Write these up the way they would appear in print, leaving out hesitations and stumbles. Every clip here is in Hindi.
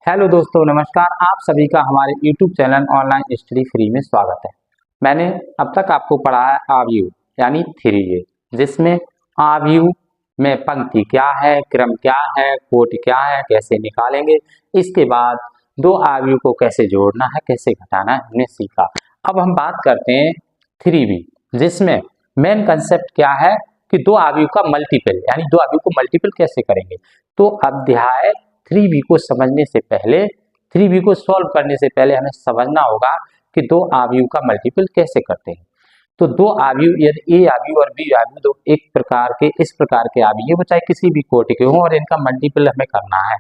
हेलो दोस्तों, नमस्कार। आप सभी का हमारे YouTube channel online study free में स्वागत है। मैंने अब तक आपको पढ़ाया आव्यूह यानी 3A, जिसमें आव्यूह में पंक्ति क्या है, क्रम क्या है, कोटि क्या है, कैसे निकालेंगे, इसके बाद दो आव्यूह को कैसे जोड़ना है, कैसे घटाना है, हमने सीखा। अब हम बात करते हैं 3B, जिसमें मेन कंसेप्ट क्या है कि दो आव्यूह का मल्टीपल यानी दो आव्यूह को मल्टीपल कैसे करेंगे। तो अध्याय 3B को समझने से पहले, 3B को सॉल्व करने से पहले हमें समझना होगा कि दो आव्यूह का मल्टीपल कैसे करते हैं। तो दो आव्यूह यदि ए आव्यूह और बी आव्यूह दो एक प्रकार के इस प्रकार के आव्यूह वो चाहे किसी भी कोटि के हों और इनका मल्टीपल हमें करना है,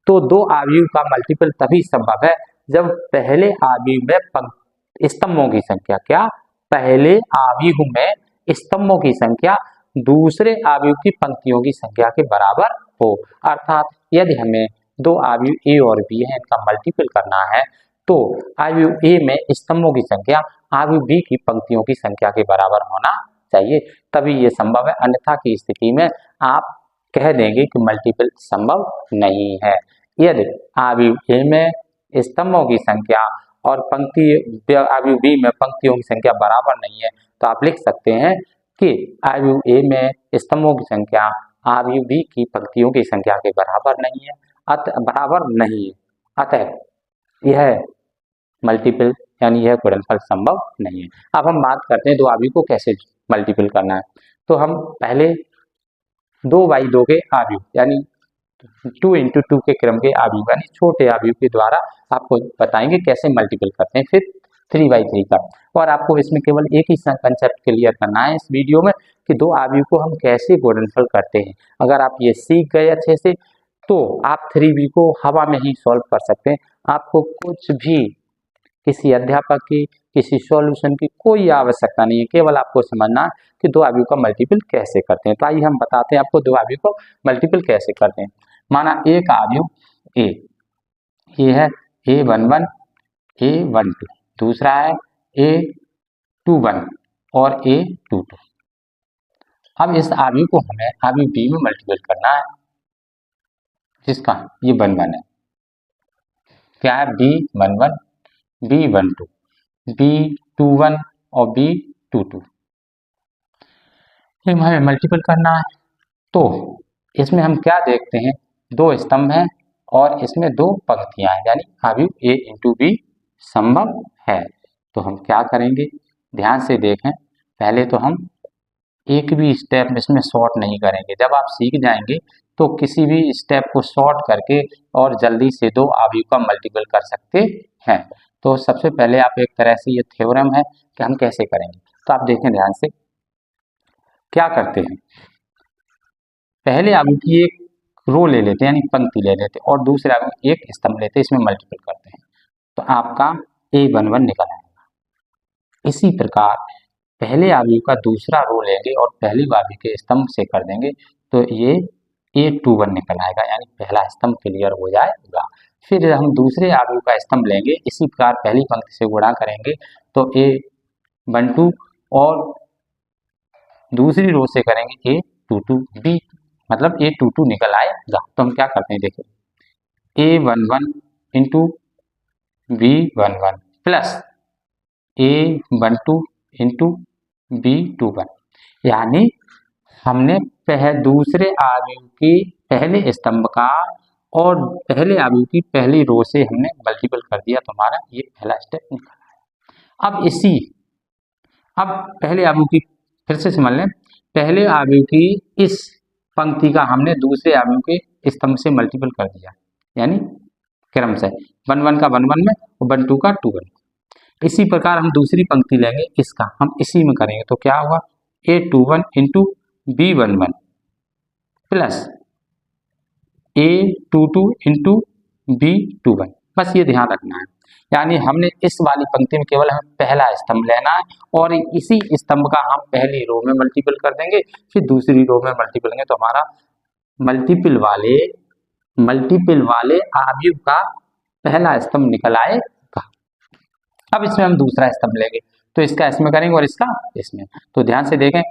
तो दो आव्यूह का मल्टीपल तभी संभव है जब पहले आव्यूह में स्तंभों की संख्या क्या पहले आव्यूह में स्तंभों की संख्या दूसरे आव्यूह की पंक्तियों की संख्या के बराबर हो। अर्थात यदि हमें दो आव्यूह ए और बी है, इनका मल्टीपल करना है, तो आव्यूह ए में स्तंभों की संख्या आव्यूह बी की पंक्तियों की संख्या के बराबर होना चाहिए, तभी ये संभव है। अन्यथा की स्थिति में आप कह देंगे कि मल्टीपल संभव नहीं है। यदि आव्यूह ए में स्तंभों की संख्या और आव्यूह बी में पंक्तियों की संख्या बराबर नहीं है, तो आप लिख सकते हैं कि आव्यूह ए में स्तंभों की संख्या आव्यूह बी की पंक्तियों की संख्या के बराबर नहीं है, अतः यह मल्टीपल यानी यह गुणनफल संभव नहीं है। अब हम बात करते हैं दो आव्यूह को कैसे मल्टीपल करना है। तो हम पहले 2/2 के आव्यूह यानी 2 × 2 के क्रम के आव्यूह यानी छोटे आव्यूह के द्वारा आपको बताएंगे कैसे मल्टीपल करते हैं। फिर 3/3 का, और आपको इसमें केवल एक ही कंसेप्ट क्लियर करना है इस वीडियो में कि दो आव्यूह को हम कैसे गुणनफल करते हैं। अगर आप ये सीख गए अच्छे से तो आप 3B को हवा में ही सॉल्व कर सकते हैं। आपको कुछ भी किसी अध्यापक की किसी सॉल्यूशन की कोई आवश्यकता नहीं है, केवल आपको समझना कि दो आव्यूह का मल्टीपल कैसे करते हैं। तो आइए हम बताते हैं आपको दो आव्यूह को मल्टीपल कैसे करते हैं। माना एक आव्यूह ए, ये है A11 A12, दूसरा है A21 और A22। अब इस आव्यूह को हमें आव्यूह बी में मल्टीपल करना है, जिसका ये 11 है। क्या है? B11 B12 B21 और B22, ये हमें मल्टीपल करना है। तो इसमें हम क्या देखते हैं, दो स्तंभ हैं और इसमें दो पंक्तियां हैं, यानी आव्यूह A × B संभव है। तो हम क्या करेंगे, ध्यान से देखें। पहले तो हम एक भी स्टेप इसमें शॉर्ट नहीं करेंगे। जब आप सीख जाएंगे तो किसी भी स्टेप को शॉर्ट करके और जल्दी से दो आव्यूह का मल्टीपल कर सकते हैं। तो सबसे पहले आप एक तरह से ये थ्योरम है कि हम कैसे करेंगे, तो आप देखें ध्यान से। क्या करते हैं, पहले आव्यूह की एक रो ले लेते हैं यानी पंक्ति ले लेते हैं और दूसरे आव्यूह की एक स्तंभ लेते हैं, इसमें मल्टीपल करते हैं, तो आपका A11 निकल आएगा। इसी प्रकार पहले आव्यूह का दूसरा रो लेंगे और पहली आव्यूह के स्तंभ से कर देंगे, तो ये A21 निकल आएगा, यानी पहला स्तंभ क्लियर हो जाएगा। फिर हम दूसरे आव्यूह का स्तंभ लेंगे, इसी प्रकार पहली पंक्ति से गुणा करेंगे तो A12 और दूसरी रो से करेंगे A22 B, मतलब A22 निकल आएगा। तो हम क्या करते हैं, देखिए A11 × B11 plus A12 × B21, यानी हमने दूसरे आव्यूह की पहले स्तंभ का और पहले आव्यूह की पहली रो से हमने मल्टीपल कर दिया, तो हमारा ये पहला स्टेप निकला है। अब पहले आव्यूह की फिर से समझ लें, पहले आव्यूह की इस पंक्ति का हमने दूसरे आव्यूह के स्तंभ से मल्टीपल कर दिया, यानी क्रम से 11 का 11 में और 12 का 21। इसी प्रकार हम दूसरी पंक्ति लेंगे, इसका हम इसी में करेंगे, तो क्या हुआ A21 × B11 plus A22 × B21। बस ये ध्यान रखना है, यानी हमने इस वाली पंक्ति में केवल हमें पहला स्तंभ लेना है और इसी स्तंभ का हम पहली रो में मल्टीपल कर देंगे, फिर दूसरी रो में मल्टीपल करेंगे, तो हमारा मल्टीपल वाले आव्यूह का पहला स्तंभ निकल आएगा। अब इसमें हम दूसरा स्तंभ लेंगे, तो इसका इसमें करेंगे और इसका इसमें, तो ध्यान से देखें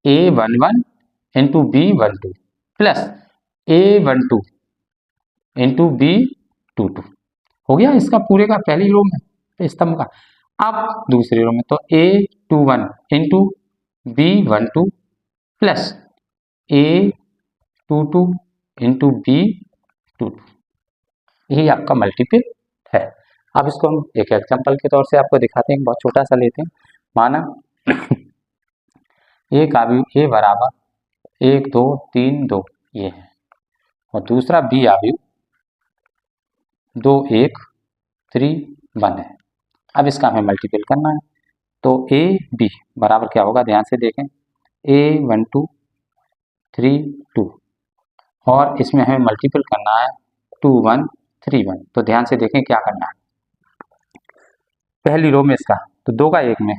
A11 × B12 plus A12 × B 2 हो गया इसका पूरे का पहली रो में स्तंभ का। अब दूसरी रो में तो A21 into B12 plus A22 into B22, यही आपका मल्टीपल है। अब इसको हम एक एग्जांपल के तौर से आपको दिखाते हैं, बहुत छोटा सा लेते हैं। माना एक अवयव A बराबर 1 2 3 2 ये है, और दूसरा B अवयव 2 1 3 1 है। अब इसका हमें मल्टीपल करना है, तो A B बराबर क्या होगा, ध्यान से देखें, A12 3 2, और इसमें हमें मल्टीपल करना है 2 1 3 1। तो ध्यान से देखें क्या करना है, पहली रो में इसका तो 2 का 1 में,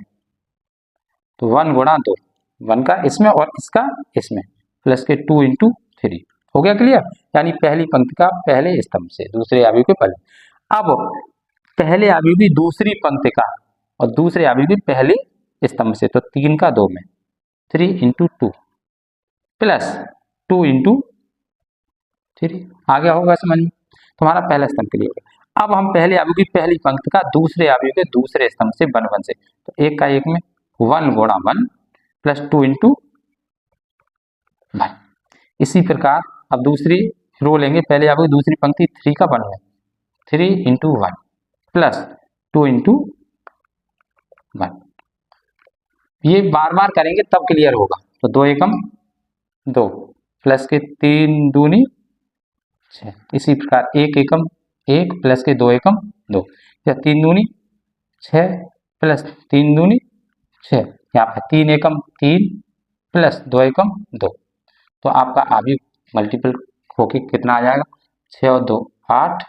तो 1 गुणा 2, 1 का इसमें और इसका इसमें, प्लस के 2 इंटू 3 हो गया क्लियर। यानी पहली पंक्ति का पहले स्तंभ से दूसरे अवयव के पहले। अब पहले अवयव की दूसरी पंक्ति का और दूसरे अवयव की पहले स्तंभ से, तो 3 का 2 में 3 इंटू 2 प्लस 2 इंटू 3 आ गया होगा समझ में, तुम्हारा पहला स्तंभ क्लियर हो गया। अब हम पहले अवयव की पहली पंक्ति का दूसरे अवयव के दूसरे स्तंभ से 1 1 से, तो 1 का 1 में 1 गुणा 1 प्लस 2 इंटू 1। इसी प्रकार अब दूसरी रो लेंगे, पहले अवयव की दूसरी पंक्ति 3 का 1 में 3 इंटू 1 प्लस 2 इंटू 1। ये बार बार करेंगे तब क्लियर होगा। तो 2 एकम 2 प्लस के 3 दूनी 6, इसी प्रकार 1 एकम 1 प्लस के 2 एकम 2, या 3 दूनी 6 प्लस 3 दूनी 6, यहाँ पर 3 एकम 3 प्लस 2 एकम 2। तो आपका अवयव मल्टीपल होके कितना आ जाएगा, 6 और 2 8,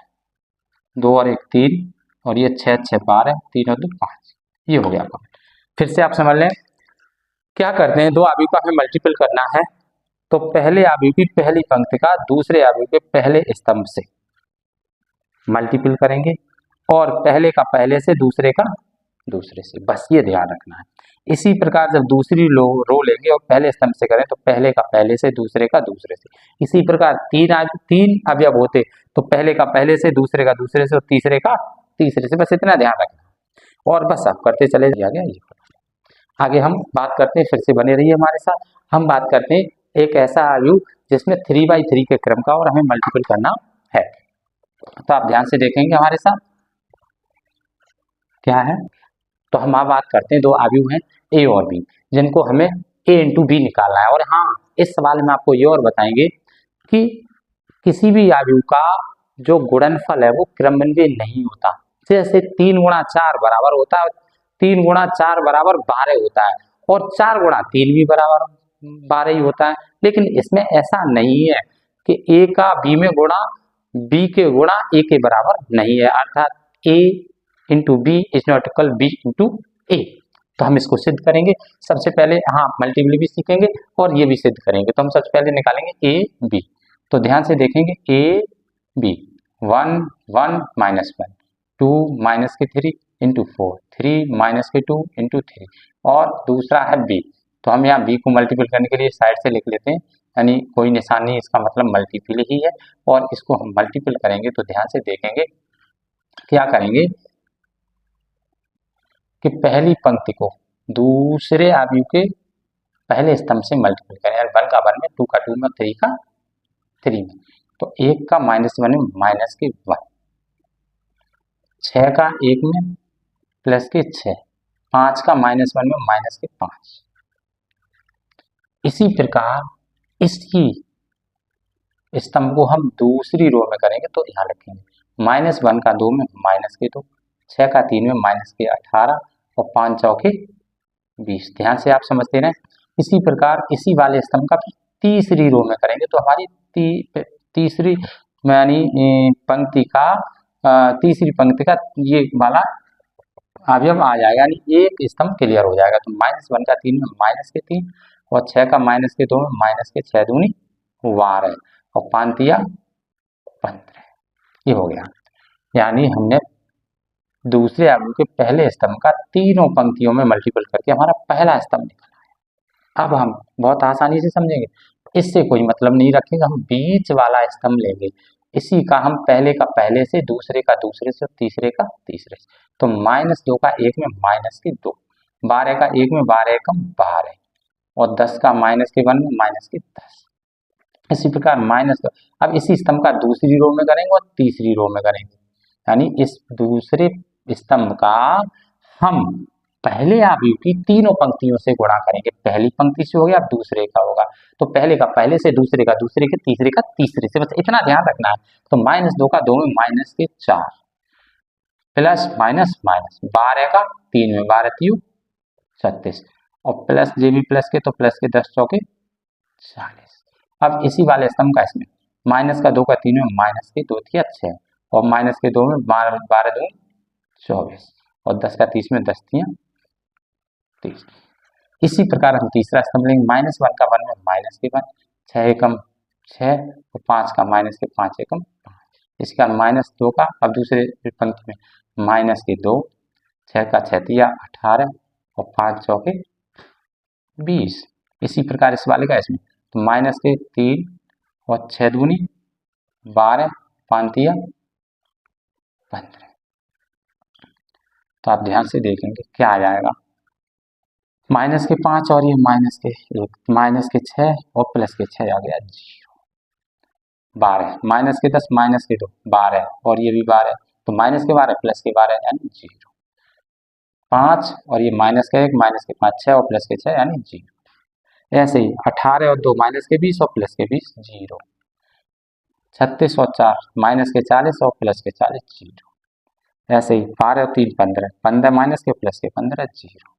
2 और 1 3, और ये 6 6 12, 3 और 2 5, ये हो गया आपका। फिर से आप समझ लें क्या करते हैं, दो अवयव का हमें मल्टीपल करना है, तो पहले अवयव की पहली पंक्ति का दूसरे अवयव के पहले स्तंभ से मल्टीपल करेंगे, और पहले का पहले से दूसरे का दूसरे से, बस ये ध्यान रखना है। इसी प्रकार जब दूसरी रो लेंगे और पहले स्तंभ से करें, तो पहले का पहले से दूसरे का दूसरे से। इसी प्रकार तीन अवयव होते, तो पहले का पहले से, दूसरे का दूसरे से, और तीसरे का तीसरे से, बस इतना ध्यान रखना। और बस आप करते चले जाइए। ये आगे हम बात करते हैं, फिर से बने रहिए हमारे साथ। हम बात करते हैं एक ऐसा अवयव जिसमें 3/3 के क्रम का और हमें मल्टीपल करना है। तो आप ध्यान से देखेंगे हमारे साथ क्या है। तो हम आप बात करते हैं, दो अवयव हैं ए और बी, जिनको हमें ए इंटू बी निकालना है। और हाँ, इस सवाल में आपको ये और बताएंगे कि किसी भी अवयव का जो गुणनफल है वो क्रमबद्ध नहीं होता। जैसे 3 गुणा 4 बराबर होता है, 3 गुणा 4 बराबर 12 होता है, और 4 गुणा 3 भी बराबर 12 ही होता है। लेकिन इसमें ऐसा नहीं है कि ए का बी में गुणा बी के गुणा ए के बराबर नहीं है, अर्थात A into B is not equal B into A. तो हम इसको सिद्ध करेंगे। सबसे पहले हाँ मल्टीपल भी सीखेंगे और ये भी सिद्ध करेंगे। तो हम सबसे पहले निकालेंगे ए बी। तो ध्यान से देखेंगे ए बी 1 1 माइनस 1 2 माइनस के 3 इंटू 4 3 माइनस के 2 इंटू 3, और दूसरा है बी। तो हम यहाँ बी को मल्टीपल करने के लिए साइड से लिख लेते हैं, यानी कोई निशान नहीं, इसका मतलब मल्टीपल ही है। और इसको हम मल्टीपल करेंगे तो ध्यान से देखेंगे क्या करेंगे कि पहली पंक्ति को दूसरे अवयव के पहले स्तंभ से मल्टीपल करें, यानी 1 का 1 में, 2 का 2 में, 3 का 3 में। तो 1 का -1 में माइनस के 1, 6 का 1 में प्लस के 6, 5 का -1 में माइनस के 5। इसी प्रकार इसकी स्तंभ को हम दूसरी रो में करेंगे तो यहाँ लिखेंगे -1 का 2 में माइनस के 2, 6 का 3 में माइनस के 18, और 5 चौके 20। ध्यान से आप समझते रहें। इसी प्रकार इसी वाले स्तंभ का तीसरी रो में करेंगे तो हमारी तीसरी यानी पंक्ति का तीसरी पंक्ति का ये वाला अवयव आ जाएगा, यानी एक स्तंभ क्लियर हो जाएगा। तो -1 का 3 में माइनस के 3, और 6 का माइनस के 2 में माइनस के 6 दूनी 12, और 5 तिया 15, ये हो गया। यानी हमने दूसरे अवयव के पहले स्तंभ का तीनों पंक्तियों में मल्टीपल करके हमारा पहला स्तंभ निकला है। अब हम बहुत आसानी से समझेंगे, इससे कोई मतलब नहीं रखेगा। हम बीच वाला स्तंभ लेंगे, इसी का हम पहले का पहले से, दूसरे का दूसरे से, तीसरे का तीसरे से। तो -2 का 1 में -2, 12 का 1 में 12 एकम 12 और 10 का -1 में -10। इसी प्रकार -2। अब इसी स्तंभ का दूसरी रो में करेंगे और तीसरी रो में करेंगे, यानी इस दूसरे स्तंभ का हम पहले अवयव की तीनों पंक्तियों से गुणा करेंगे। पहली पंक्ति से हो गया, अब दूसरे का होगा, तो पहले का पहले से, दूसरे का दूसरे के, तीसरे का तीसरे से, बस इतना ध्यान रखना है। तो -2 का 2 में -4 प्लस माइनस माइनस 12 का 3 में 12 3 36 और प्लस जे भी प्लस के, तो प्लस के 10 चौके 40। अब इसी वाले स्तंभ का इसमें माइनस का 2 का 3 में -2 3 6 और -2 में 12 2 24 और 10 का 30 में 10 3 30। इसी प्रकार हम तीसरा स्तंभ लेंगे, -1 का 1 में -1 6 एकम 6 और 5 का -5 एकम 5। इसका -2 का अब दूसरे पंक्ति में -2 6 का 6 3 18 और 5 चौके 20। इसी प्रकार इस वाले का इसमें तो -3 और 6 दूनी 12 5 3 15। तो आप ध्यान से देखेंगे क्या आ जाएगा, -5 और ये -1 -6 और +6 आ गया 0। 12 -10 -2 12 और ये भी 12, तो -12 +12 यानी 0। 5 और ये -1 -5 6 और +6 यानी 0। ऐसे ही 18 और 2 -20 और +20 0। 36 और 4 -40 और +40 0। ऐसे ही 12 और 3 15 15 -15 0।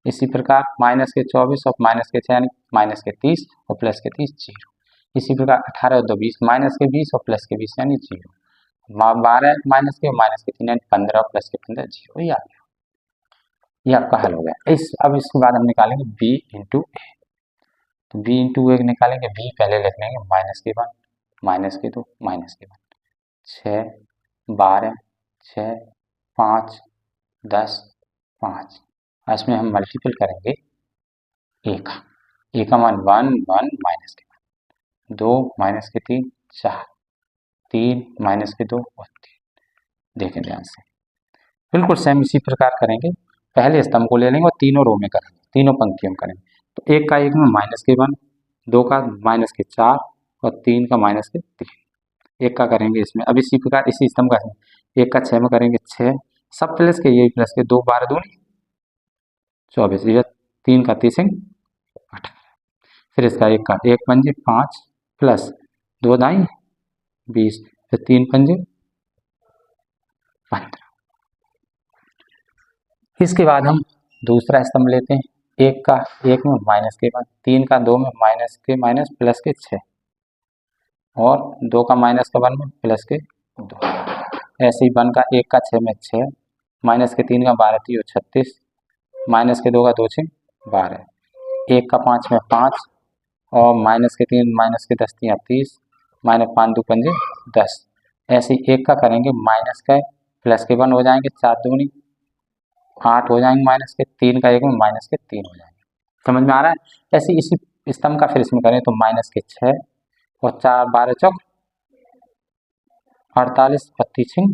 इसी प्रकार -24 और -6 यानी -30 और +30 0। इसी प्रकार 18 और 2 20 -20 और +20 यानी 0। 12 -3 यानी 15 और +15 0। ये आ गया, ये आपका हल हो गया। अब इसके बाद हम निकालेंगे b इंटू ए। तो b इंटू ए निकालेंगे, b पहले लिख लेंगे -1 -2 -1 6 12 6 5 10 5। इसमें हम मल्टीपल करेंगे ए का मान 1 1 -2 -3 4 3 -2 और 3। देखें ध्यान से, बिल्कुल सेम इसी प्रकार करेंगे। पहले स्तंभ को ले लेंगे और तीनों रो में करेंगे, तीनों पंक्तियों में करेंगे। तो 1 का 1 में -1 2 का -4 और 3 का -3। 1 का करेंगे इसमें। अब इसी प्रकार इसी स्तंभ का 1 का 6 में करेंगे 6, सब प्लस के, ये प्लस के, 2 12 2 24, 3 का 30 18। फिर इसका 1 का 1 पंजे 5 प्लस 2 दाई 20, फिर 3 पंजे 15। इसके बाद हम दूसरा स्तंभ लेते हैं, 1 का 1 में -1 3 का 2 में -, प्लस के 6 और 2 का -1 में प्लस के 2। ऐसे ही 1 का 1 का 6 में 6 -3 का 12 3 36 -2 का 2 6 12। 1 का 5 में 5 और -3 -10 3 30 -5 2 पंजे 10। ऐसे ही 1 का करेंगे माइनस का प्लस के 1 हो जाएंगे, 4 दूनी 8 हो जाएंगे, माइनस के 3 का 1 में -3 हो जाएंगे। समझ में आ रहा है। ऐसे इसी स्तंभ का फिर इसमें करें तो -6 और 4 12 चौक 48 32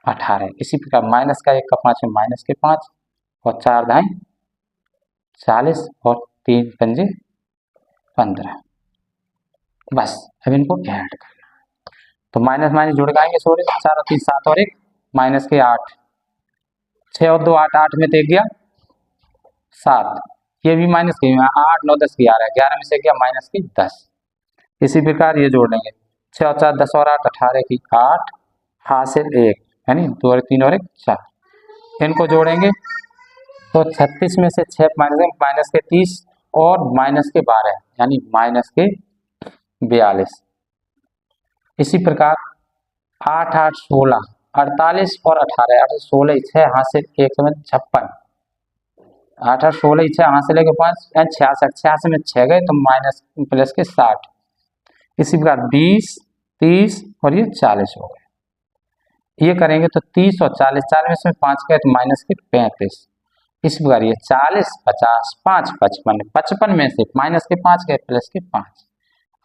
18। इसी प्रकार -1 का 5 में -5 और 4 दाई 40 और 3 पंजे 15। बस अब इनको ऐड करना है, तो माइनस माइनस जुड़ जाएंगे, 4 और 3 7 और 1 -8 6 और 2 8 8 में तो 1 गया 7, ये भी माइनस के 8 9 10 11 11 में से गया -10। इसी प्रकार ये जोड़ लेंगे, 6 और 4 10 और 8 18 की 8 हासिल 1 यानी 2 और 3 और 1 4। इनको जोड़ेंगे तो 36 में से 6 माइनस के 30 और -12 यानी -42। इसी प्रकार 8 8 16 48 और 18 8 16 6 हासिल 1 56 8 8 16 6 हासिल लेके 5 66 86 में 6 गए तो माइनस प्लस के 60। इसी प्रकार 20 30 और ये 40 हो गए। ये करेंगे तो 30 और 40 40 में से 5 गए तो माइनस के 35। इस प्रकार ये 40 50 5 55 55 में से माइनस के 5 गए प्लस के 5।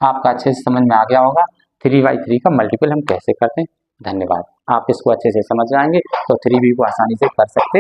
आपका अच्छे से समझ में आ गया होगा। 3/3 का मल्टीपल हम कैसे करते हैं। धन्यवाद। आप इसको अच्छे से समझ जाएंगे तो 3b को आसानी से कर सकते